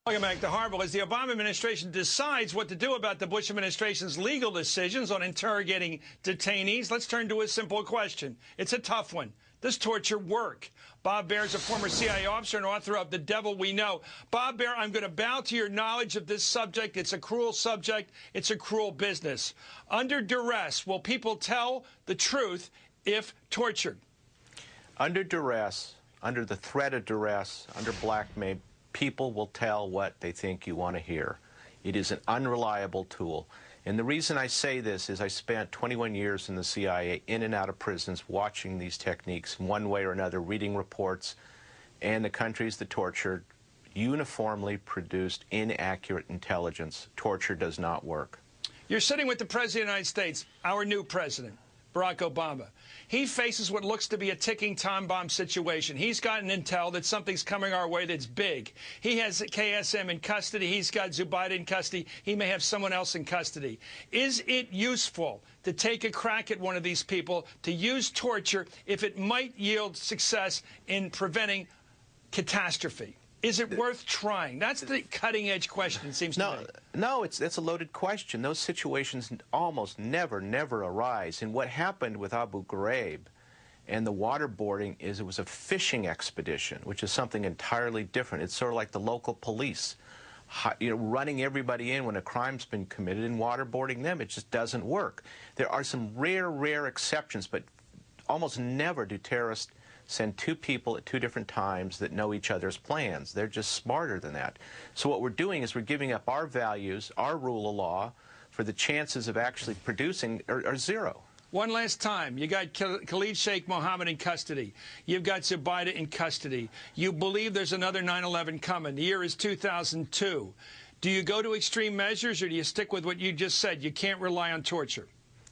Welcome back to Hardball. As the Obama administration decides what to do about the Bush administration's legal decisions on interrogating detainees, let's turn to a simple question. It's a tough one. Does torture work? Bob Baer is a former CIA officer and author of The Devil We Know. Bob Baer, I'm going to bow to your knowledge of this subject. It's a cruel subject. It's a cruel business. Under duress, will people tell the truth if tortured? Under duress, under the threat of duress, under blackmail, people will tell what they think you want to hear. It is an unreliable tool. And the reason I say this is I spent 21 years in the CIA, in and out of prisons, watching these techniques one way or another, reading reports, and the countries that tortured uniformly produced inaccurate intelligence. Torture does not work. You're sitting with the President of the United States, our new president, Barack Obama. He faces what looks to be a ticking time bomb situation. He's gotten intel that something's coming our way that's big. He has KSM in custody. He's got Zubaydah in custody. He may have someone else in custody. Is it useful to take a crack at one of these people, to use torture, if it might yield success in preventing catastrophe? Is it worth trying? That's the cutting-edge question, it seems to me. No, it's a loaded question. Those situations almost never arise. And what happened with Abu Ghraib and the waterboarding is it was a fishing expedition, which is something entirely different. It's sort of like the local police, running everybody in when a crime's been committed and waterboarding them. It just doesn't work. There are some rare exceptions, but almost never do terrorists send two people at two different times that know each other's plans. They're just smarter than that. So what we're doing is we're giving up our values, our rule of law, for the chances of actually producing are zero. One last time. You got Khalid Sheikh Mohammed in custody. You've got Zubaydah in custody. You believe there's another 9/11 coming. The year is 2002. Do you go to extreme measures, or do you stick with what you just said? You can't rely on torture.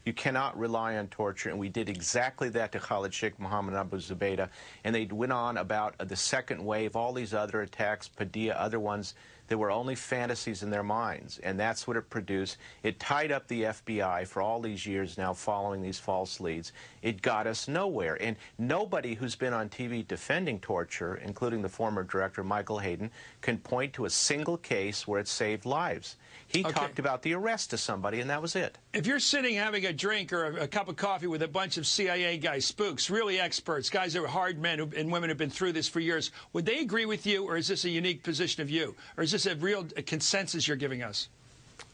You cannot rely on torture, and we did exactly that to Khalid Sheikh Mohammed and Abu Zubaydah, and they went on about the second wave, all these other attacks, Padilla, other ones that were only fantasies in their minds, and that's what it produced. It tied up the FBI for all these years now following these false leads. It got us nowhere, and nobody who's been on TV defending torture, including the former director Michael Hayden, can point to a single case where it saved lives. He talked about the arrest of somebody, and that was it. If you're sitting having a drink or a cup of coffee with a bunch of CIA guys, spooks, really experts, guys that are hard men and women who've been through this for years, would they agree with you, or is this a unique position of you? Or is this a real consensus you're giving us?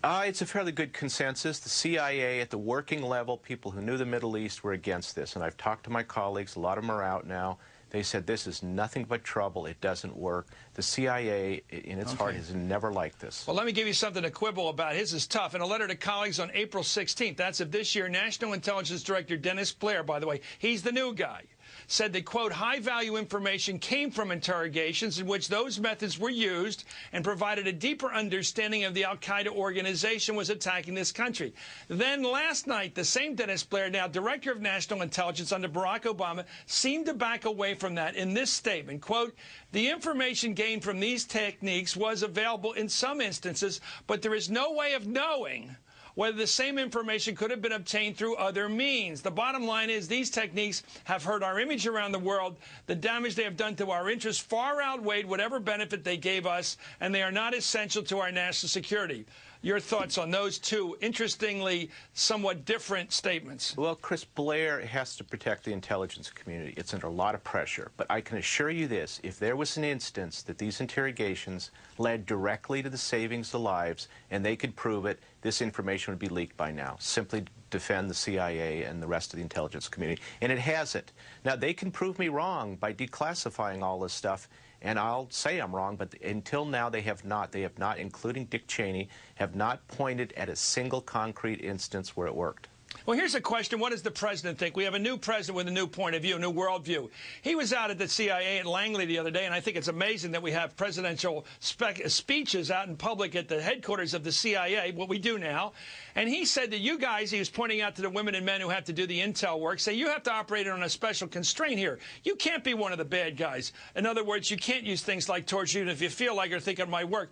It's a fairly good consensus. The CIA at the working level, people who knew the Middle East, were against this. And I've talked to my colleagues. A lot of them are out now. They said this is nothing but trouble. It doesn't work. The CIA, in its heart, has never liked this. Well, let me give you something to quibble about. His is tough. In a letter to colleagues on April 16th, that's of this year, National Intelligence Director Dennis Blair, by the way, he's the new guy, said that, quote, high-value information came from interrogations in which those methods were used and provided a deeper understanding of the al-Qaeda organization was attacking this country. Then last night, the same Dennis Blair, now Director of National Intelligence under Barack Obama, seemed to back away from that in this statement, quote, the information gained from these techniques was available in some instances, but there is no way of knowing whether the same information could have been obtained through other means. The bottom line is these techniques have hurt our image around the world. The damage they have done to our interests far outweighed whatever benefit they gave us, and they are not essential to our national security. Your thoughts on those two, interestingly, somewhat different statements? Well, Chris, Blair has to protect the intelligence community. It's under a lot of pressure. But I can assure you this, if there was an instance that these interrogations led directly to the savings of lives, and they could prove it, this information would be leaked by now. Simply defend the CIA and the rest of the intelligence community. And it hasn't. Now, they can prove me wrong by declassifying all this stuff, and I'll say I'm wrong, but until now they have not. They have not, including Dick Cheney, have not pointed at a single concrete instance where it worked. Well, here's a question. What does the president think? We have a new president with a new point of view, a new worldview. He was out at the CIA at Langley the other day, and I think it's amazing that we have presidential speeches out in public at the headquarters of the CIA, what we do now. And he said that you guys, he was pointing out to the women and men who have to do the intel work, say you have to operate on a special constraint here. You can't be one of the bad guys. In other words, you can't use things like torture even if you feel like or think it might work.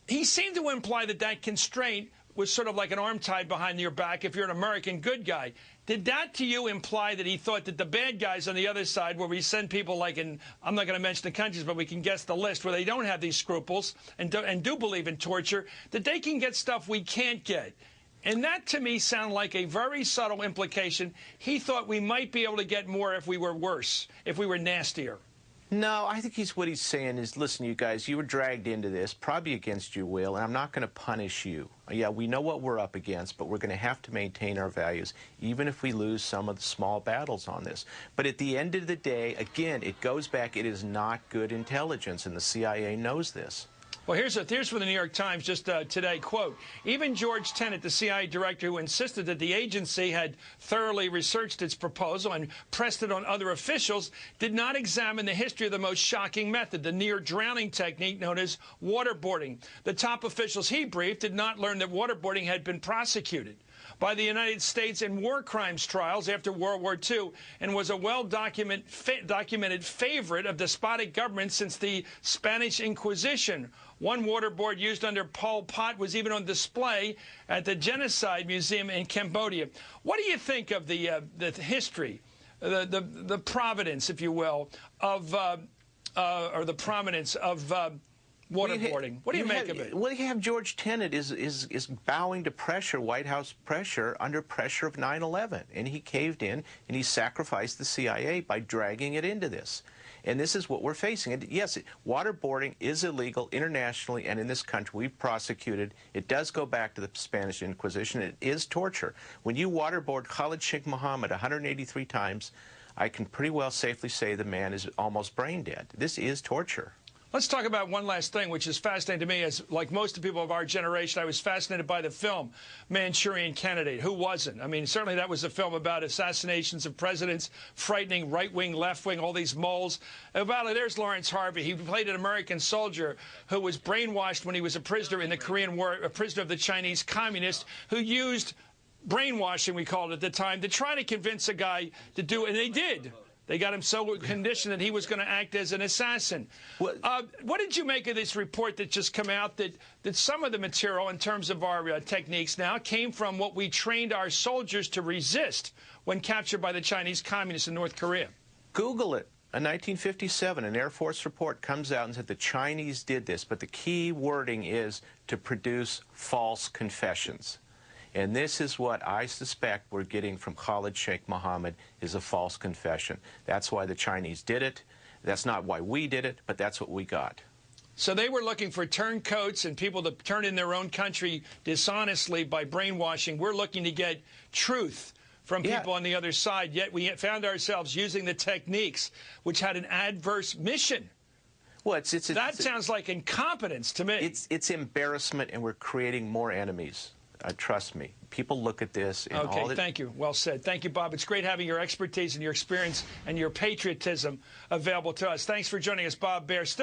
He seemed to imply that that constraint was sort of like an arm tied behind your back if you're an American good guy. Did that to you imply that he thought that the bad guys on the other side, where we send people like in, I'm not going to mention the countries, but we can guess the list, where they don't have these scruples and do believe in torture, that they can get stuff we can't get? And that, to me, sounded like a very subtle implication. He thought we might be able to get more if we were worse, if we were nastier. No, I think what he's saying is, listen, you guys, you were dragged into this, probably against your will, and I'm not going to punish you. Yeah, we know what we're up against, but we're going to have to maintain our values, even if we lose some of the small battles on this. But at the end of the day, again, it goes back, it is not good intelligence, and the CIA knows this. Well, here's from the New York Times just today, quote, even George Tenet, the CIA director who insisted that the agency had thoroughly researched its proposal and pressed it on other officials, did not examine the history of the most shocking method, the near-drowning technique known as waterboarding. The top officials he briefed did not learn that waterboarding had been prosecuted by the United States in war crimes trials after World War II and was a well-documented favorite of despotic governments since the Spanish Inquisition. One waterboard used under Pol Pot was even on display at the Genocide Museum in Cambodia. What do you think of the history, the providence, if you will, of or the prominence of waterboarding? What do you make of it? Well, you have George Tenet is bowing to pressure, White House pressure, under pressure of 9/11, and he caved in and he sacrificed the CIA by dragging it into this. And this is what we're facing. And yes, waterboarding is illegal internationally and in this country. We've prosecuted. It does go back to the Spanish Inquisition. It is torture. When you waterboard Khalid Sheikh Mohammed 183 times, I can pretty well safely say the man is almost brain dead. This is torture. Let's talk about one last thing, which is fascinating to me. As like most of the people of our generation, I was fascinated by the film Manchurian Candidate. Who wasn't? I mean, certainly that was a film about assassinations of presidents, frightening right-wing, left-wing, all these moles. About it, there's Lawrence Harvey. He played an American soldier who was brainwashed when he was a prisoner in the Korean War, a prisoner of the Chinese communists, who used brainwashing, we called it at the time, to try to convince a guy to do it, and they did. They got him so conditioned that he was going to act as an assassin. What did you make of this report that just came out that some of the material in terms of our techniques now came from what we trained our soldiers to resist when captured by the Chinese communists in North Korea? Google it. In 1957, an Air Force report comes out and said the Chinese did this, but the key wording is to produce false confessions. And this is what I suspect we're getting from Khalid Sheikh Mohammed is a false confession. That's why the Chinese did it. That's not why we did it, but that's what we got. So they were looking for turncoats and people to turn in their own country dishonestly by brainwashing. We're looking to get truth from people on the other side, yet we found ourselves using the techniques which had an adverse mission. Well, that sounds like incompetence to me. It's embarrassment, and we're creating more enemies. Trust me. People look at this and all Okay, thank you. Well said. Thank you, Bob. It's great having your expertise and your experience and your patriotism available to us. Thanks for joining us, Bob Baer. Still